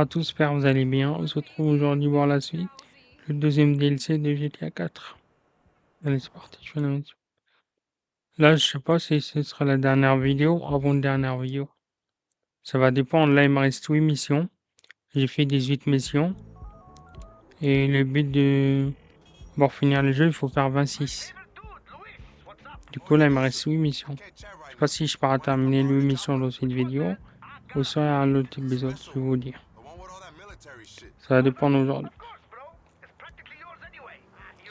à tous, j'espère que vous allez bien. On se retrouve aujourd'hui voir la suite, le deuxième DLC de GTA 4. Allez, c'est parti, je fais la mission. Là, je sais pas si ce sera la dernière vidéo ou avant-dernière vidéo. Ça va dépendre. Là, il me reste 8 missions. J'ai fait 18 missions. Et le but de... Pour finir le jeu, il faut faire 26. Du coup, là, il me reste 8 missions. Je sais pas si je pars à terminer les 8 missions dans cette vidéo ou sur un autre épisode, je vais vous dire. Ça va dépendre aujourd'hui.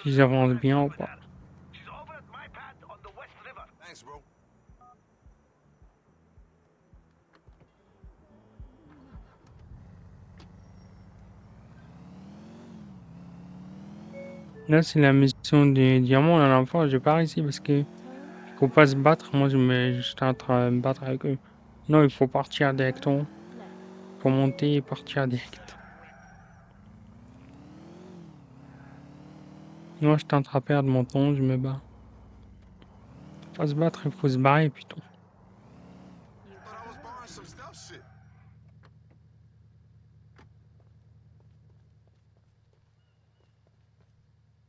Si j'avance bien ou pas. Là, c'est la mission des diamants. La dernière fois, j'ai pas réussi parce que faut pas se battre. Moi, j'étais en train de me battre avec eux. Non, il faut partir directement. Faut monter et partir direct. Moi, j'étais en train de perdre mon temps, je me bats. Faut pas se battre, il faut se barrer, putain.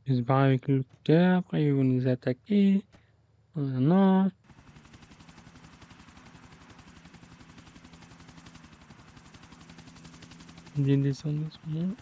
Ils se barrer avec le looter, après ils vont nous attaquer. Non. Bien descendre doucement.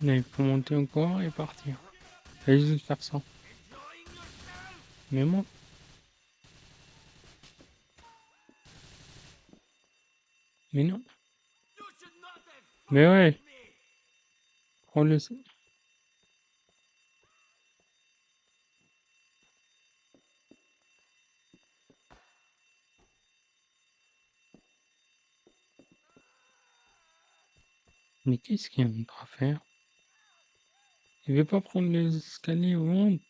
Là, il faut monter encore et partir. Fallait juste faire ça. Mais moi. Mais non. Mais ouais. Prends le. Mais qu'est-ce qu'il y a à faire? Il veut pas prendre les escaliers ou monte.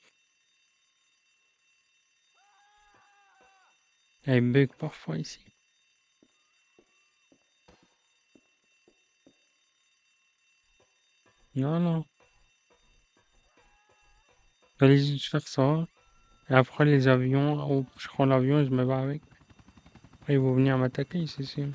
Il bug parfois ici. Non, non. Fallait juste faire ça. Et après les avions, je prends l'avion et je me bats avec. Après ils vont venir m'attaquer, c'est sûr.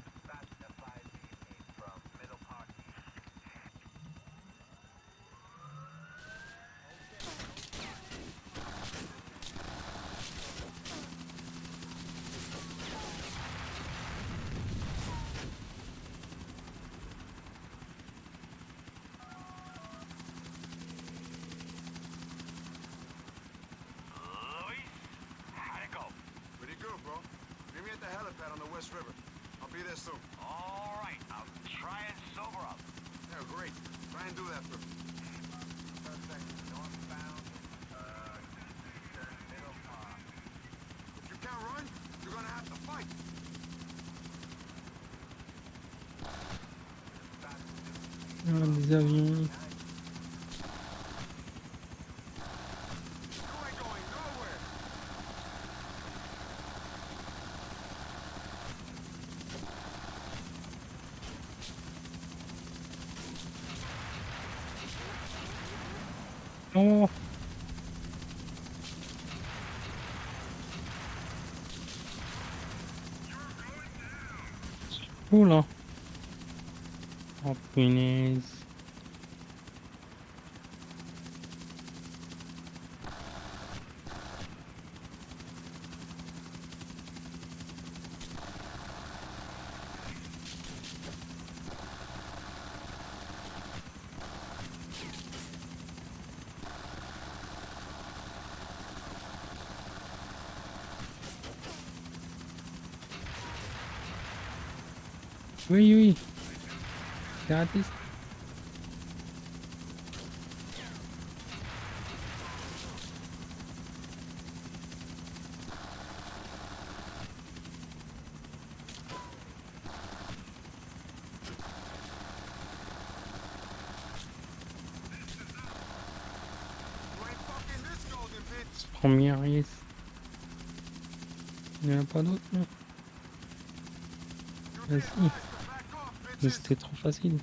Ah, des avions. Oh! Oh là! Oh punaise! Oui, oui, c'est raté. Première, yes. Il n'y en a pas d'autres, non? Vas-y. Mais c'était trop facile.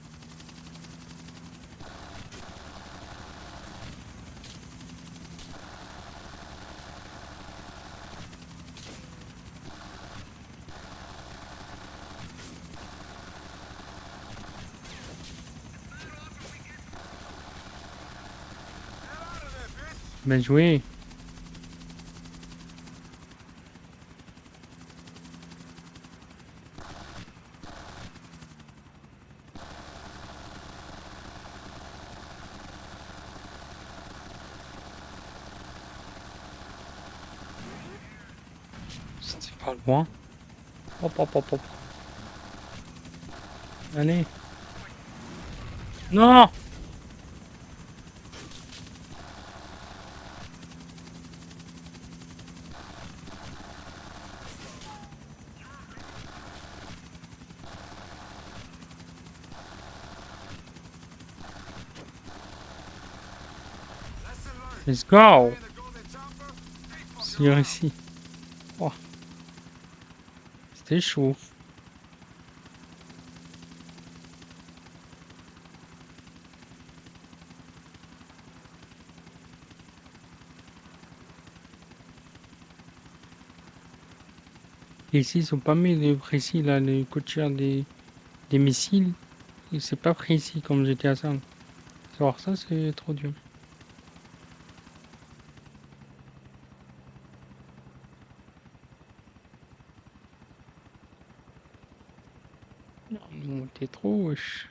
Bien joué. C'était pas loin. Hop, hop, hop, hop. Allez. Non! Let's go! C'est réussi. Oh, c'était chaud. Et ici, ils sont pas mis de précis, là, les côtières des missiles. Et c'est pas précis comme GTA 5. Savoir ça, c'est trop dur. Non, t'es trop wesh.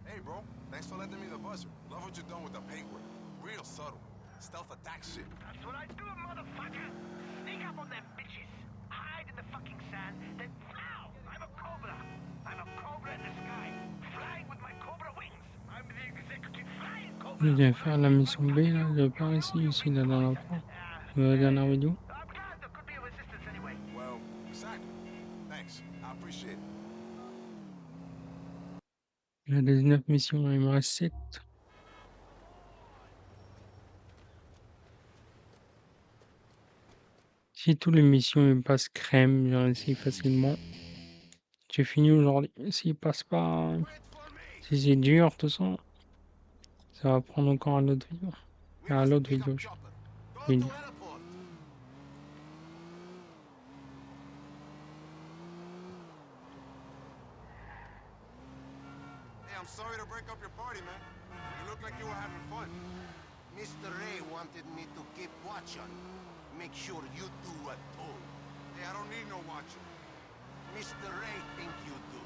Hey, bro. Thanks for lending me the buzzer. Love what you're doing with the paintwork. Real subtle. Stealth attack shit. That's what I do, motherfucker! Sneak up on them bitches. Hide in the fucking sand, then pow! I'm a cobra. I'm a cobra in the sky. Flying with my cobra wings. I'm the executive flying cobra. Je viens faire la mission B, là. J'ai pas réussi ici, la dernière fois. La dernière vidéo. I'm glad there could be of assistance anyway. Well, exactly. Thanks. I appreciate it. Il y a 19 missions, il me reste 7. Si toutes les missions ils passent crème, j'ai réussi facilement. J'ai fini aujourd'hui. S'ils passent pas, si c'est dur, tout ça, ça va prendre encore un autre vidéo. We À must l'autre pick up vidéo, je chopper. Go vais to dire. airport. Hey, I'm sorry to break up your party, man. You look like you were having fun. Mr. Ray wanted me to keep watch on you. Make sure you do what told. Hey, I don't need no watching. Mr. Ray think you do.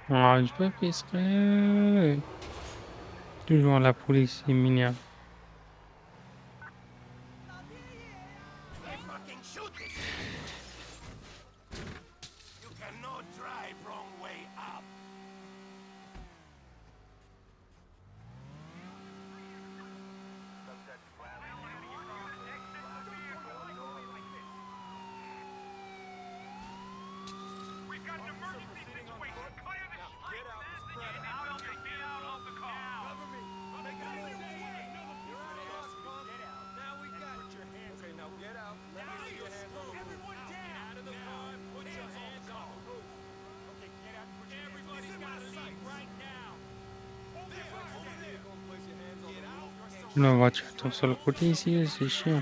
Ah, je peux exprès. Toujours la police est mignonne. Hey, fucking shoot this! You cannot drive wrong way up. La voiture tourne sur le côté ici, c'est chiant.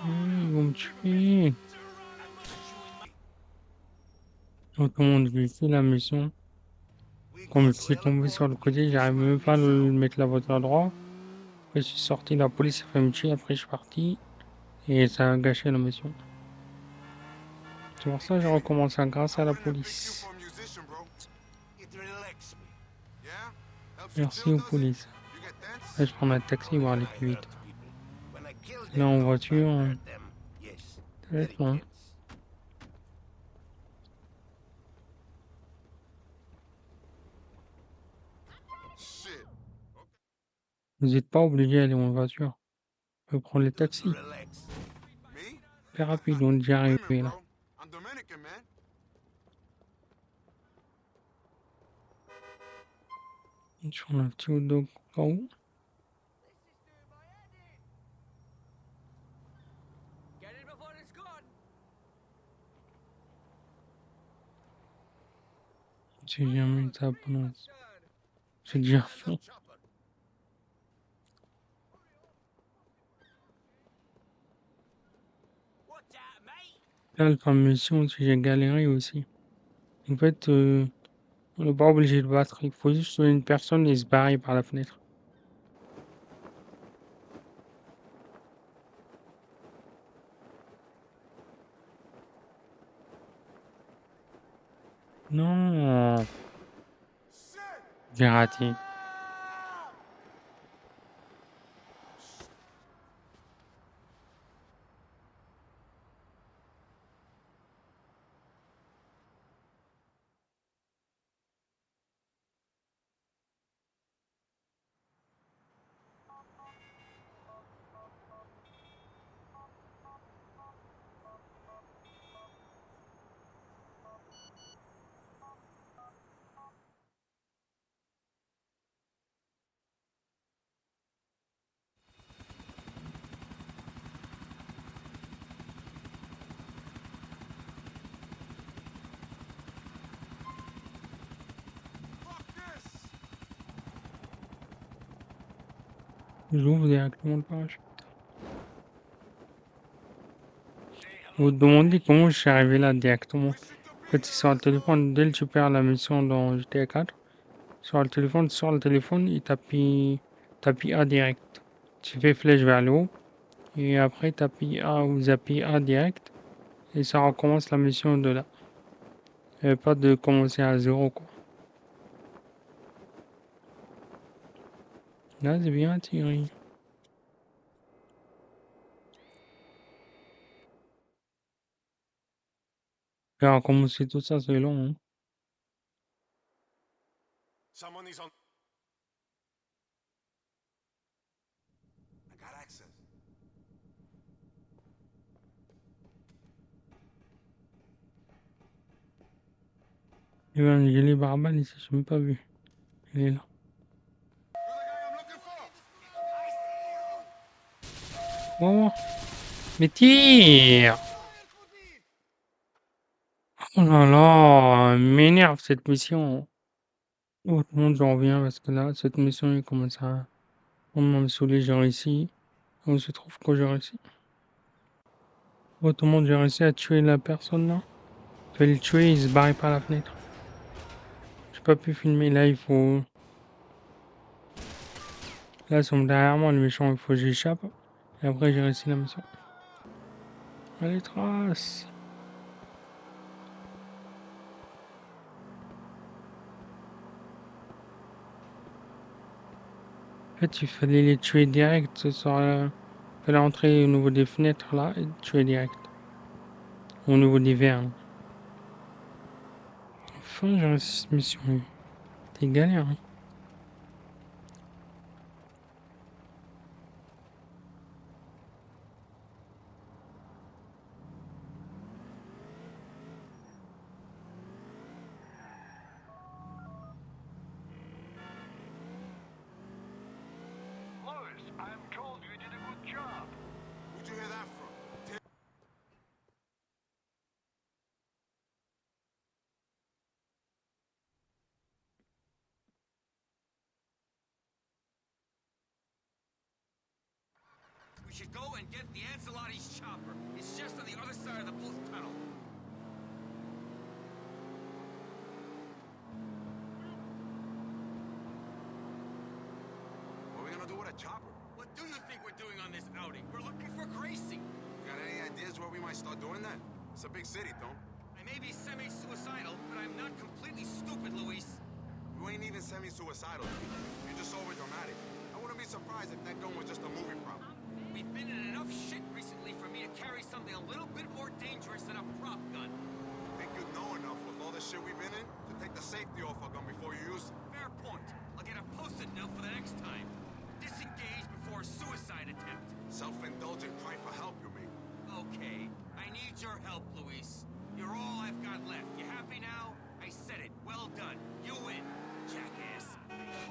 Ils vont me tuer. Tout le monde veut ici la mission. Comme je suis tombé sur le côté, j'arrive même pas à mettre la voiture à droit. Après, je suis sorti, la police a fait me tuer. Après, je suis parti. Et ça a gâché la mission. C'est pour ça que je recommence grâce à la police. Merci aux polices. Là, je prends un taxi pour aller plus vite. Là, en voiture, ça va être loin. Vous n'êtes pas obligé d'aller en voiture. Vous pouvez prendre les taxis. Très rapide, on est déjà arrivé là. Je prends un petit hot dog au cas où. C'est jamais ça pendant. C'est déjà fait. Là, le fameux mission, si j'ai galéré aussi. En fait, on n'est pas obligé de battre. Il faut juste tuer une personne et se barrer par la fenêtre. Non, j'ai raté. J'ouvre directement le parachute. Vous demandez comment je suis arrivé là directement. En fait, c'est sur le téléphone. Dès que tu perds la mission dans GTA 4, sur le téléphone, il t'appuie A direct. Tu fais flèche vers le haut. Et après, t'appuies A ou zappiez A direct. Et ça recommence la mission de là. Pas de commencer à zéro, quoi. Là, c'est bien tiré. Et alors, commencer tout ça, c'est long, hein. Someone is on. I got access. Il y a un gilet barbane ici, je n'ai même pas vu. Il est là. You're the guy I'm looking for. Oh, mais tire! Oh là là, elle m'énerve cette mission. Oh, tout le monde, j'en reviens parce que là, cette mission, il commence à vraiment me saouler. J'ai réussi. On se trouve que j'ai réussi. Oh, tout le monde, j'ai réussi à tuer la personne là. Je vais le tuer, il se barrait par la fenêtre. J'ai pas pu filmer. Là, il faut. Là, ils sont derrière moi, le méchant, il faut que j'échappe. Et après, j'ai réussi la mission. Allez, trace! En fait, il fallait les tuer direct. Il fallait entrer au niveau des fenêtres là et tuer direct. Au niveau des verres. Là. Enfin, j'ai réussi cette mission. C'était galère. Hein. Lewis. I'm told you did a good job. Who'd you hear that from? We should go and get the Ancelotti's chopper. It's just on the other side of the Booth Tunnel. What are we gonna do with a chopper? What do you think we're doing on this outing? We're looking for Gracie. Got any ideas where we might start doing that? It's a big city, Tom. I may be semi-suicidal, but I'm not completely stupid, Luis. You ain't even semi-suicidal. You're just over-dramatic. I wouldn't be surprised if that gun was just a movie prop. We've been in enough shit recently for me to carry something a little bit more dangerous than a prop gun. Think you'd know enough with all the shit we've been in to take the safety off a gun before you use it? Fair point. I'll get a post-it note for the next time. Disengage before suicide attempt. Self-indulgent cry for help, you mean? Okay, I need your help, Luis. You're all I've got left. You happy now? I said it. Well done. You win, jackass.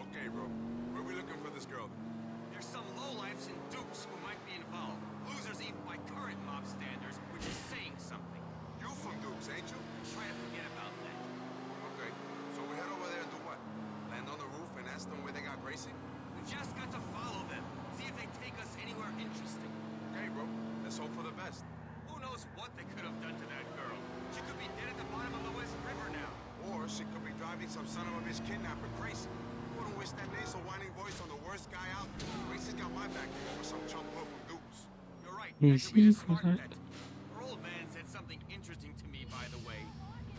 Okay, bro. Where are we looking for this girl? There's some lowlifes and dupes who might be involved. Losers even by current mob standards, which is saying something. You from Dukes, ain't you? Try to forget about that. Okay. So we head over there and do what? Land on the roof and ask them where they got Gracie? We just got to follow them. See if they take us anywhere interesting. Okay, bro. Let's hope for the best. Who knows what they could have done to that girl? She could be dead at the bottom of the West River now. Or she could be driving some son of a bitch kidnapper crazy. Wouldn't wish that nasal whining voice on the worst guy out there. Gracie's got my back over some chump hood from Dukes. You're right. Et That could be a si, smart faudrait- bet. Our old man said something interesting to me, by the way.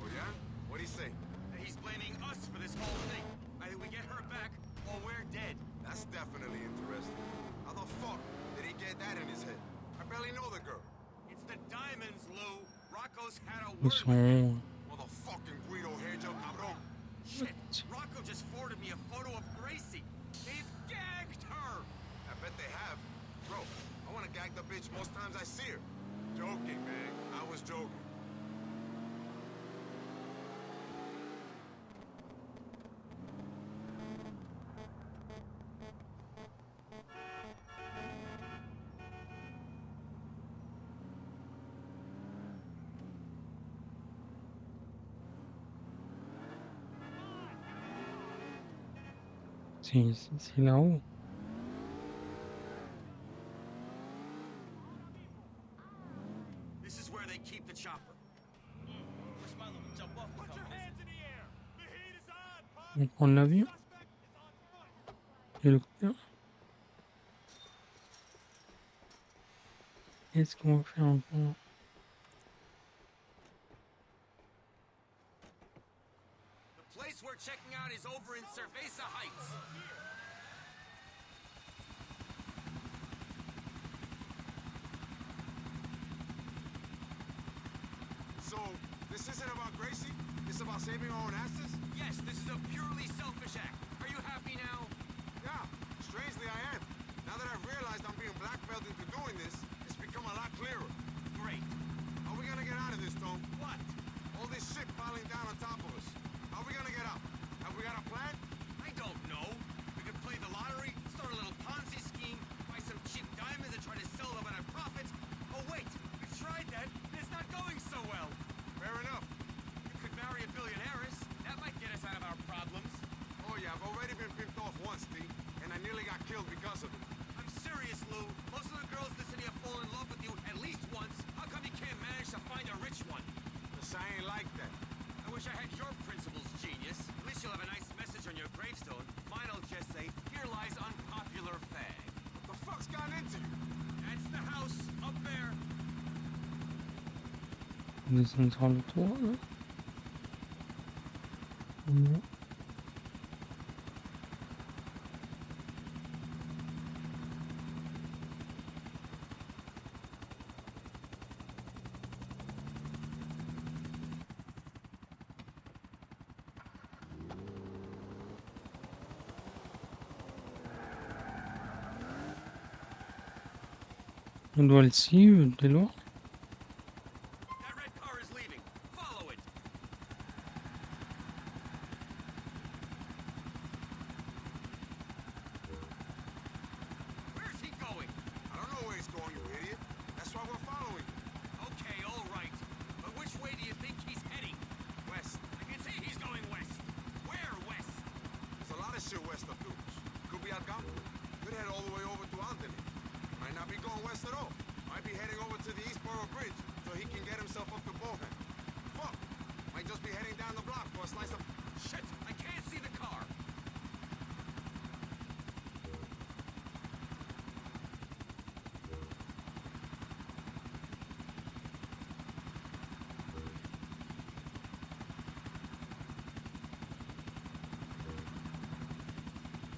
Oh, yeah? What'd he say? That he's blaming us for this whole thing. Either we get her back, or we're dead. That's definitely interesting. How the fuck did he get that in his head? I barely know the girl. It's the diamonds, Lou. Rocco's had a Ils word with him. sont... Motherfucking Guido Hairgel Cabron. Shit! Rocco just forwarded me a photo of Gracie. They've gagged her! I bet they have. Bro, I wanna gag the bitch most times I see her. Joking, man. I was joking. C'est là-haut. This is where they keep the chopper. On prend l'avion. L'hélicoptère. Qu'est-ce qu'on va faire encore? The place we're checking out is over in Cerveza Heights. So, this isn't about Gracie? It's about saving our own asses? Yes, this is a purely selfish act. Are you happy now? Yeah, strangely I am. Now that I've realized I'm being blackmailed into doing this, it's become a lot clearer. Great. How are we gonna get out of this, Tom? What? All this shit piling down on top of us. How are we gonna get out? Have we got a plan? I don't know. We could play the lottery, start a little Ponzi scheme, buy some cheap diamonds and try to sell them at a profit. Oh wait, we've tried that, and it's not going so well. Fair enough. You could marry a billionaires. That might get us out of our problems. Oh yeah, I've already been pimped off once, D, and I nearly got killed because of it. I'm serious, Lou. Most of the girls in the city have fallen in love with you at least once. How come you can't manage to find a rich one? Cause I ain't like that. I wish I had your principles, genius. At least you'll have a nice message on your gravestone. Mine'll just say, here lies unpopular fag. What the fuck's gotten into you? That's the house, up there. On descend sur le toit, là. Non. On doit le suivre de loin. That red car is leaving. Follow it. Where London. Might not be going west at all. Might be heading over to the Eastborough Bridge so he can get himself up to Bohan. Fuck! Might just be heading down the block for a slice of... Shit! I can't see the car!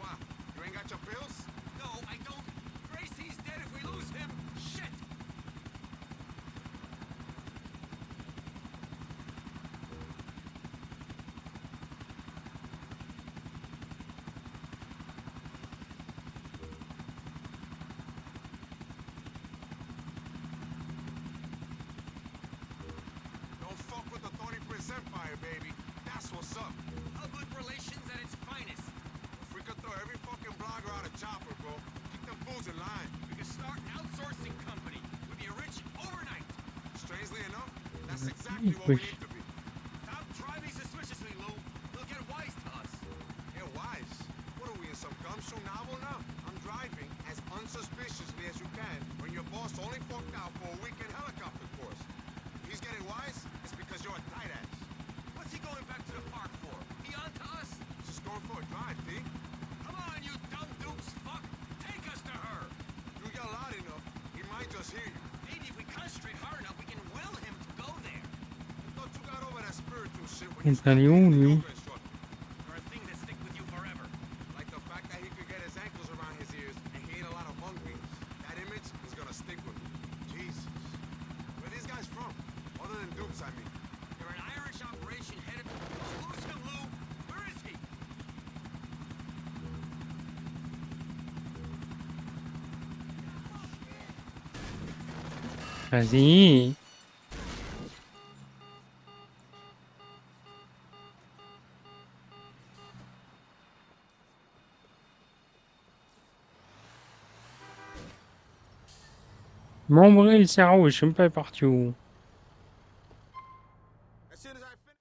Wow, you ain't got your bills? No, I don't. Gracie's dead if we lose him. Shit! Don't fuck with the Thorny Prince Empire, baby. That's what's up. Public relations at its finest. If we could throw every fucking blogger out a chopper, bro, keep them fools in line. We could start an outsourcing company. We'd be rich overnight. Strangely enough, that's exactly what we need to be. Stop driving suspiciously, Lou. They'll get wise to us. Hey, wise. What are we in some gumshoe novel now? I'm driving as unsuspiciously as you can when your boss only fucked out for a weekend helicopter course. If he's getting wise, it's because you're a tight ass. What's he going back to the park for? He on to us? Just going for a drive, D. Come on, you dumb dukes, fuck! Take us to her! You yell loud enough, he might just hear you. Maybe if we concentrate hard enough, we can will him to go there. I thought you got over that spiritual shit when Il you est allé où, lui? yoga instructor. For a thing that stick with you forever. Like the fact that he could get his ankles around his ears and he ate a lot of mung beans. That image is gonna stick with me. Jesus. Where are these guys from? Other than Dukes, I mean. They're an Irish operation headed... Lose him, Lou! Where is he? Vas-y. Membrer le cerveau, je sais même pas parti où. As soon as I finish.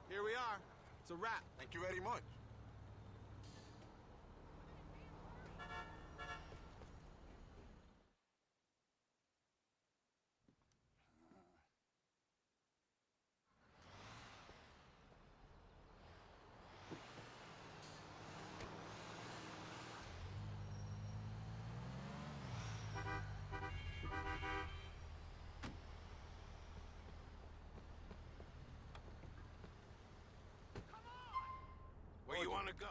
Here we are. It's a wrap. Thank you very much. Where you want to go?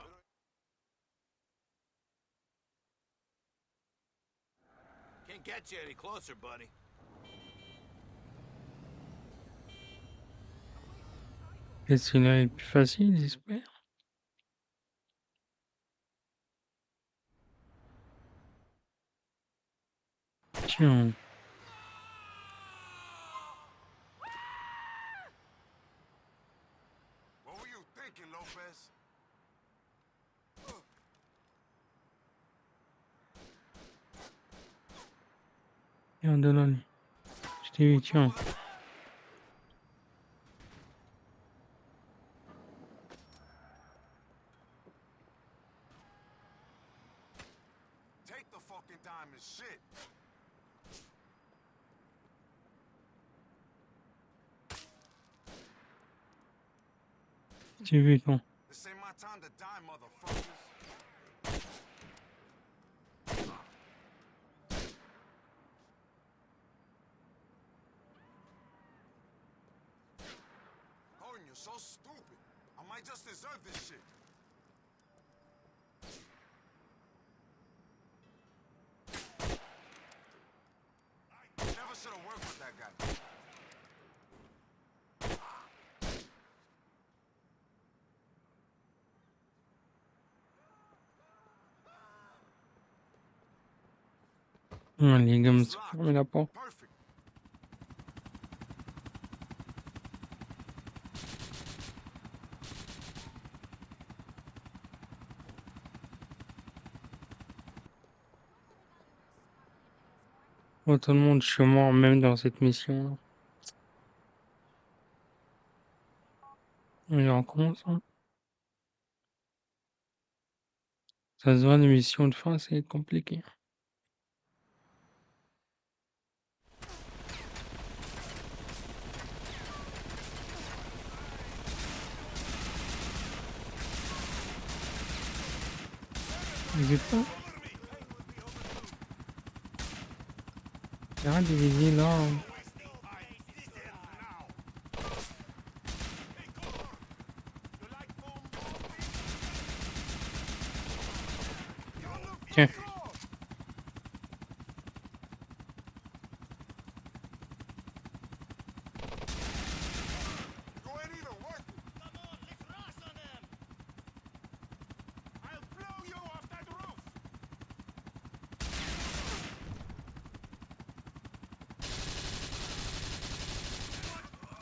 Can't get you any closer, buddy. Est-ce qu'il est plus facile, j'espère? Tiens. What were you thinking, Lopez? Regarde là, lui. Je t'ai vu, tiens. Take the fucking time and shit. Je t'ai vu, toi. This ain't my time to die, motherfuckers. Gordon, you're so stupid. I might just deserve this shit. Never should have worked with that guy. Les gars me sont fermés la porte. Perfect. Oh, tout le monde, je suis mort même dans cette mission-là. Il recommence, hein. Ça se voit, les missions de fin, c'est compliqué. N'hésite pas. Arrête de viser là. Tiens. You ain't even working. Come on, let's rush on them! I'll blow you off that roof.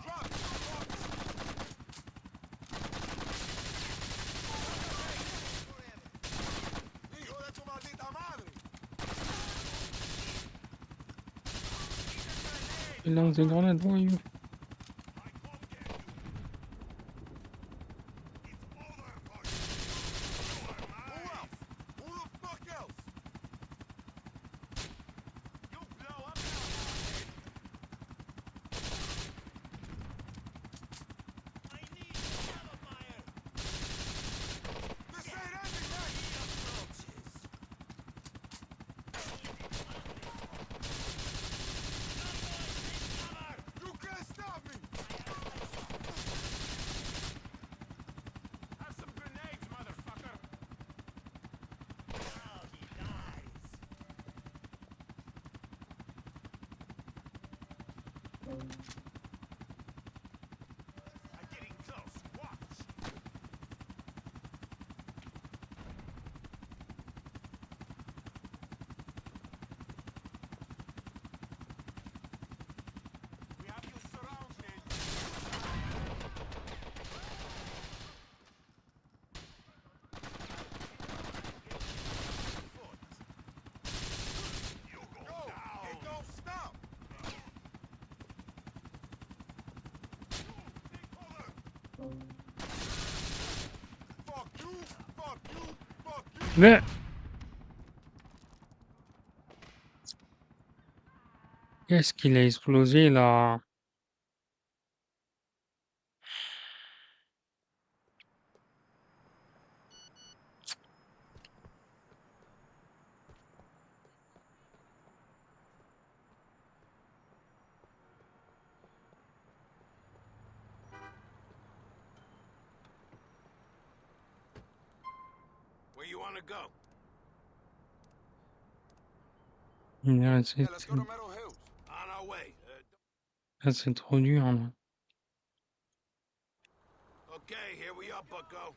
Drop. Hijo de tu maldita madre. Il lance des grenades, voyou. Who else? Who the fuck else? You blow up now! I need cover fire! This ain't ending yet. You can't stop me. Have some grenades, motherfucker! Now he dies! I'm getting close, watch! We have you surrounded. Go. It don't stop. Fuck you. Fuck you. Fuck you. Mais. Qu'est-ce qu'il a explosé là? Where you wanna go? Là, c'est Yeah, let's go to Meadow Hills. On our way. là, c'est trop dur là. Okay, here we are, bucko.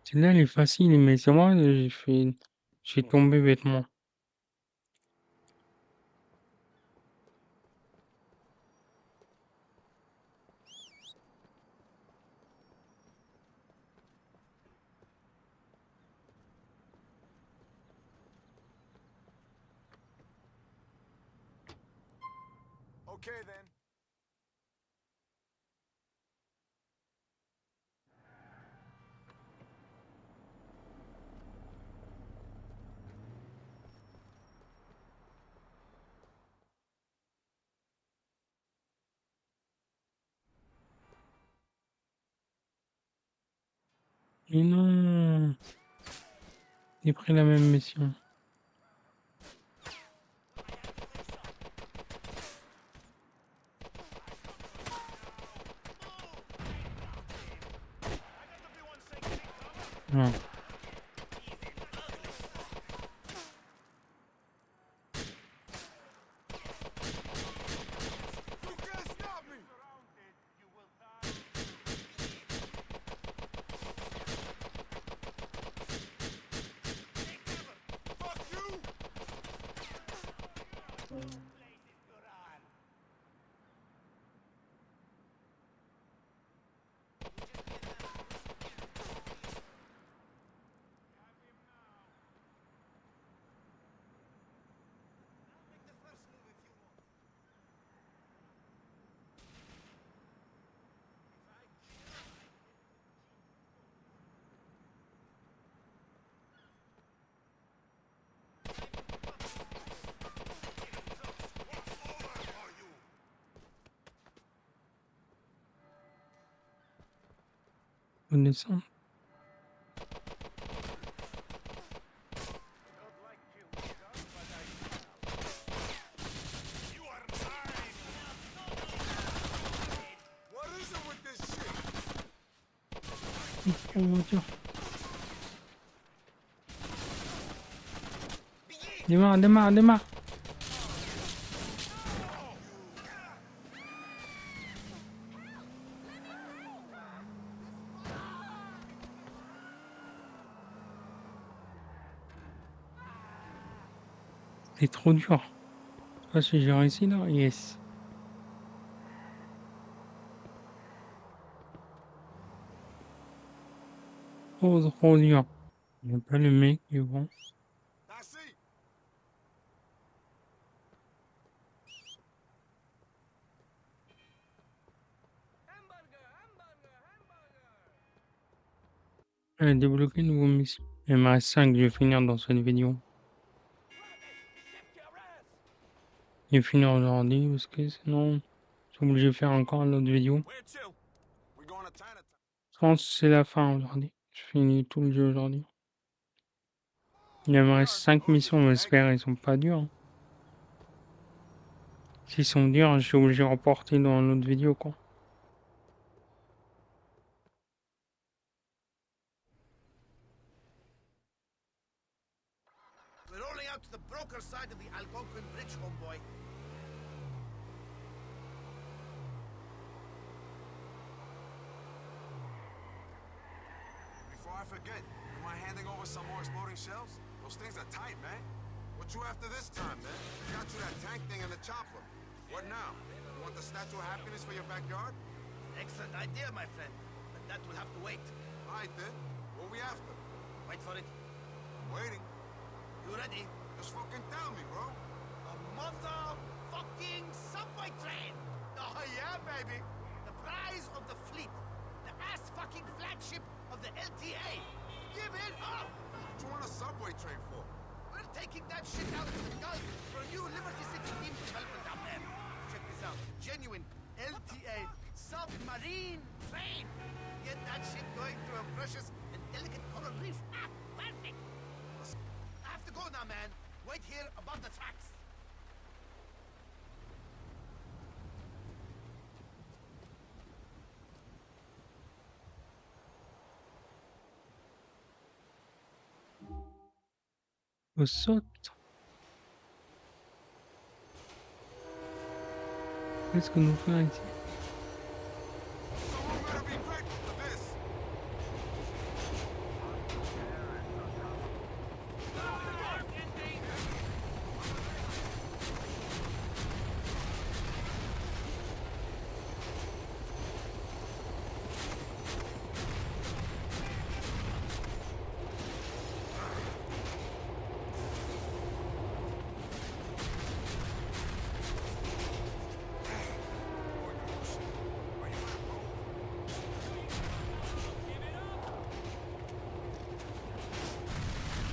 Celle-là, elle est facile, mais c'est moi, j'ai tombé bêtement. Okay then. Mais non, j'ai pris la même mission. Non. You can't stop me. Fuck you. Faut descendre. What is it with this shit? En voiture. Démarre, démarre, démarre. C'est trop dur. Je sais pas si j'ai réussi là. Yes. Trop dur. Il n'y a pas le mec qui est bon. That's it. Allez, débloquer une nouvelle mission. Il me reste 5, je vais finir dans cette vidéo. Je vais finir aujourd'hui parce que sinon, je suis obligé de faire encore une autre vidéo. Where to? We going to Chinatown. Je pense que c'est la fin aujourd'hui. Je finis tout le jeu aujourd'hui. Il me reste 5 missions, j'espère, ils sont pas durs. Hein. S'ils sont durs, je suis obligé de reporter dans une autre vidéo, quoi. We're rolling out to the broker side of the Algonquin Bridge, homeboy. Before I forget, you mind handing over some more exploding shells? Those things are tight, man. What you after this time, man? Got you that tank thing and the chopper. What now? You want the Statue of Happiness for your backyard? Excellent idea, my friend. But that will have to wait. All right, then. What we after? Wait for it. Waiting. You ready? Just fucking tell me, bro. A motherfucking subway train! Oh yeah, baby! The prize of the fleet. The ass-fucking flagship of the LTA. Give it up! What you want a subway train for? We're taking that shit out into the Gulf for a new Liberty City team development down there. Check this out. Genuine LTA submarine train. Get that shit going through a precious and delicate coral reef. Ah, perfect! I have to go now, man. Wait here above the tracks. On saute. Qu'est-ce que nous fait ici? Someone better be grateful for this.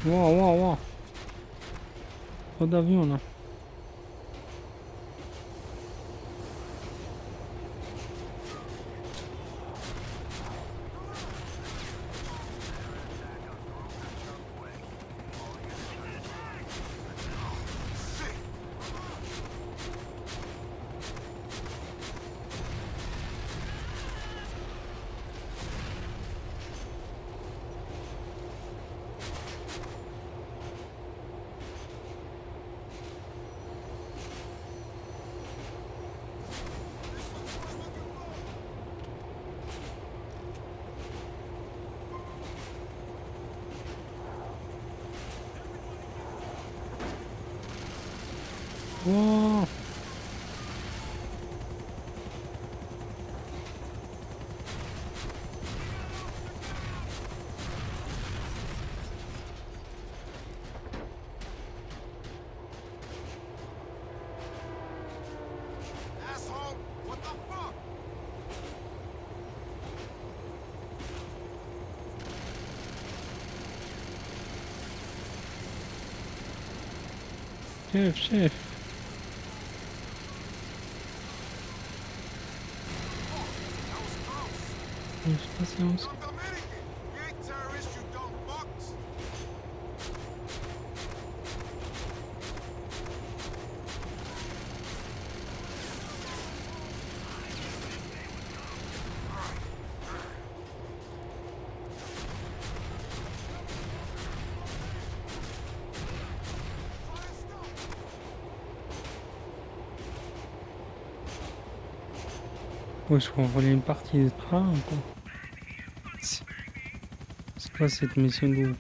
Waouh, waouh, waouh. Trop d'avions là. Wow. Asshole! What the fuck? Chef, chef. That was close. patience. You're Dominican. You ain't terrorists, you dumb fucks. Ouais, je voler une partie de train, quoi. C'est quoi cette mission de ouf?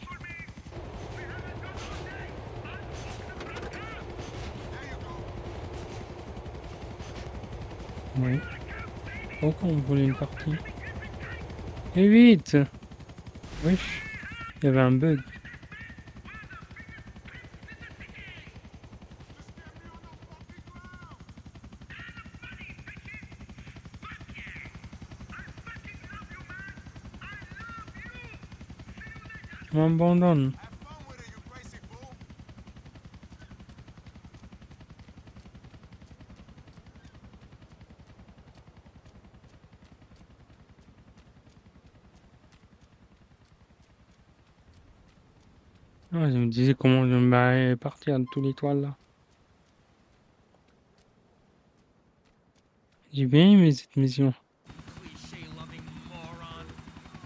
Oui. Pourquoi on volait une partie? Et vite! Wesh, il y avait un bug. Tu m'abandonnes. Have fun with it, you crazy fool. Ah, je me disais comment je me partir de tous les toiles là. J'ai bien aimé cette mission. Cliche-loving moron.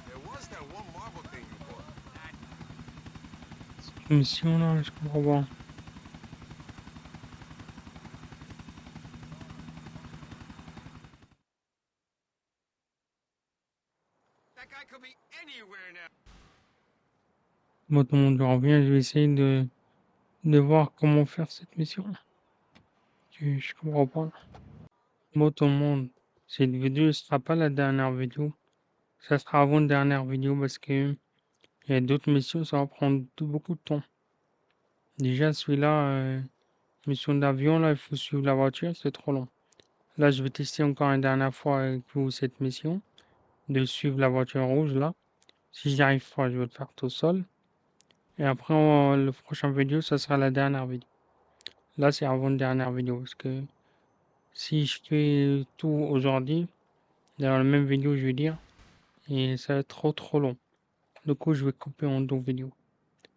There was that one marble thing you bought. Cette mission là, je comprends pas. That guy could be anywhere now. Bon, tout le monde revient, je vais essayer de voir comment faire cette mission. Je comprends pas. Bon, tout le monde, cette vidéo ne sera pas la dernière vidéo. Ça sera avant-dernière vidéo parce que il y a d'autres missions, ça va prendre beaucoup de temps. Déjà, celui-là, mission d'avion, là, il faut suivre la voiture, c'est trop long. Là, je vais tester encore une dernière fois avec vous cette mission, de suivre la voiture rouge, là. Si j'y arrive pas, je vais le faire tout seul. Et après, le prochain vidéo, ça sera la dernière vidéo. Là, c'est avant-dernière vidéo, parce que si je fais tout aujourd'hui, dans la même vidéo, je vais dire, et ça va être trop long. Du coup, je vais couper en deux vidéos.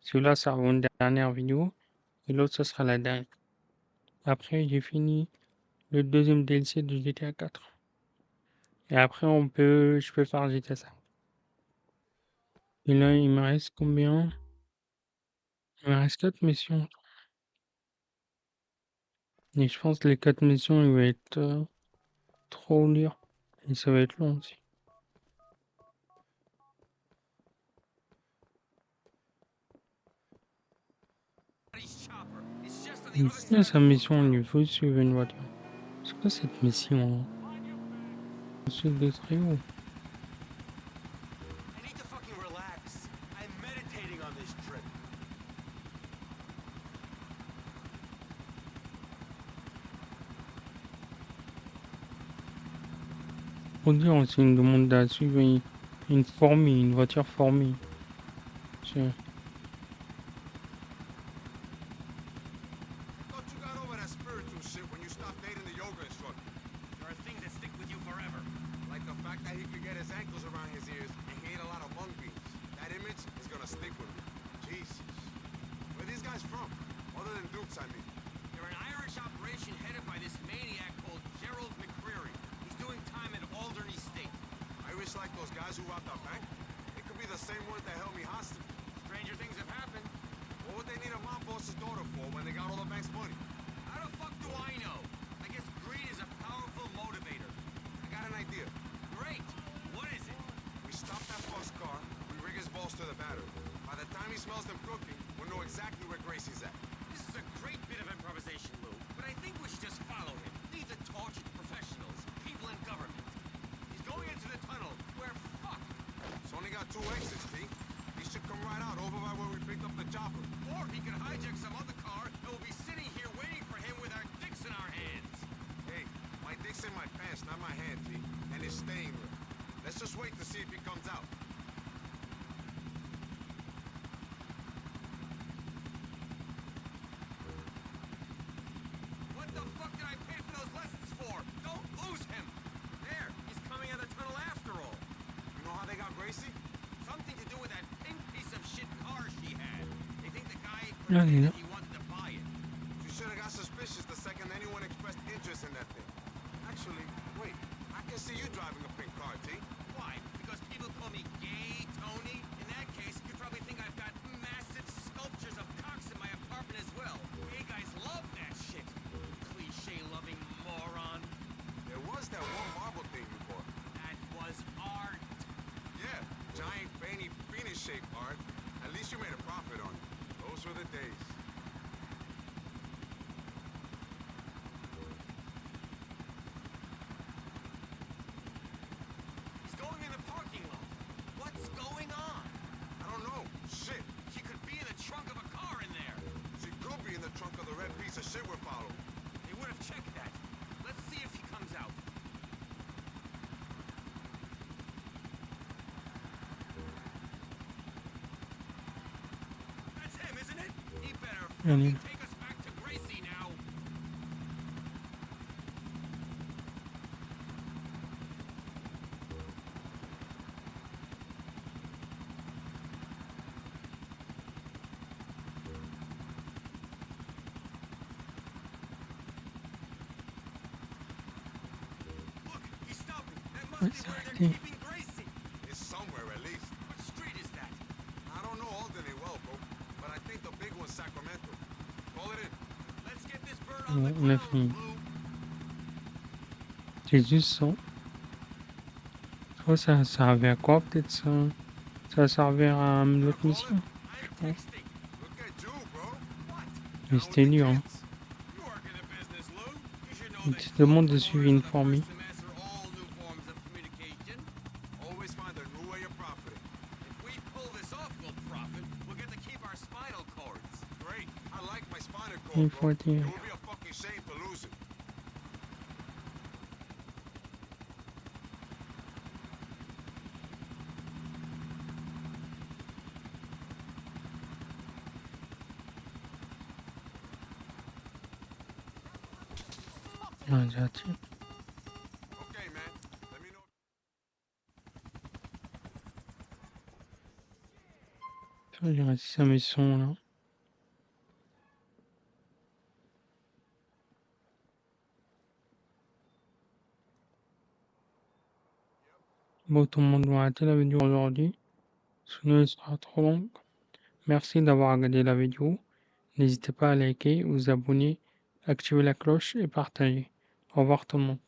Celui-là, ça sera une dernière vidéo, et l'autre, ça sera la dernière. Après, j'ai fini le deuxième DLC de GTA 4. Et après, je peux faire GTA 5. Et là, il me reste combien? Il me reste 4 missions. Et je pense que les 4 missions, ils vont être trop durs. Et ça va être long aussi. Buddy's chopper. It's just on the Et other c'est side of sa the mission, il faut suivre une voiture. C'est quoi cette mission? C'est de très haut. I need to fucking relax. I'm meditating on this trip. Faut dire aussi une demande à suivre une fourmi, une voiture fourmi. C'est- Thought you got over that spiritual shit when you stopped dating the yoga instructor. There are things that stick with you forever. Like the fact that he could get his ankles around his ears and he ate a lot of mung beans. That image is gonna stick with me. Jesus. Where are these guys from? Other than Dukes, I mean. They're an Irish operation headed by this maniac called Gerald McCreary. He's doing time in Alderney State. Irish like those guys who robbed our bank? It could be the same ones that held me hostage. Stranger things have happened. What would they need a mob boss's daughter for when they got all the bank's money? How the fuck do I know? I guess greed is a powerful motivator. I got an idea. Great. What is it? We stop that fuck's car, we rig his balls to the battery. By the time he smells them cooking, we'll know exactly where Gracie's at. This is a great bit of improvisation, Lou. But I think we should just follow him. Leave the torch to professionals, people in government. He's going into the tunnel. We're fucked. It's only got 2 exits, P. He should come right out over by where we picked up the chopper. Or he could hijack some other car and we'll be sitting here waiting for him with our dicks in our hands. Hey, my dick's in my pants, not my hand, P. And it's staying there. Let's just wait to see if he comes out. What the fuck did I pay for those lessons for? Don't lose him! There, he's coming out of the tunnel after all. You know how Allez, là. that he wanted to buy it. You should have got suspicious the second anyone expressed interest in that thing. Actually, wait. I can see you driving a pink car, T. Why? Because people call me gay, Tony? In that case, you probably think I've got massive sculptures of cocks in my apartment as well. Gay guys love that shit. Cliche-loving moron. There was that one marble thing you bought. That was art. Yeah, giant, veiny, penis-shaped art. At least you made a profit on it. Those were the days. He's going in the parking lot. What's going on? I don't know. Shit. She could be in the trunk of a car in there. She could be in the trunk of the red piece of shit we're following. They would have checked that. Let's see if he comes out. That's him, isn't it? He better Allez. fucking take us back to Gracie now. Look, he's stopping. That must What's be where they're happening? keeping Gracie. It's somewhere, at least. What street is that? I don't know Albany well, bro. But I think the big one's Sacramento. Call it in. Let's get this bird Bon, on the on a ground, fini. Lou. J'ai juste ça. Oh, ça servait à quoi, peut-être ça? Ça servait à l'autre Call mission. it. I'm texting. Look at you, bro. What? Mais c'était dur, hein. You work in the business, Lou. You should know Une that petite demande de keyboards suivi are une the formule. first to master all new forms of communication. Always find a new way of profiting. If we pull this off, we'll profit. We'll get to keep our spinal cords. Great. I like my spinal Il cord, faut bro. être... It would be a fucking shame to lose it. Ah, j'ai hâte. Okay, man. Let me know. J'ai réussi à mes sons, là. Bon, tout le monde doit arrêter la vidéo aujourd'hui. Sinon, elle sera trop longue. Merci d'avoir regardé la vidéo. N'hésitez pas à liker, vous abonner, activer la cloche et partager. Au revoir tout le monde.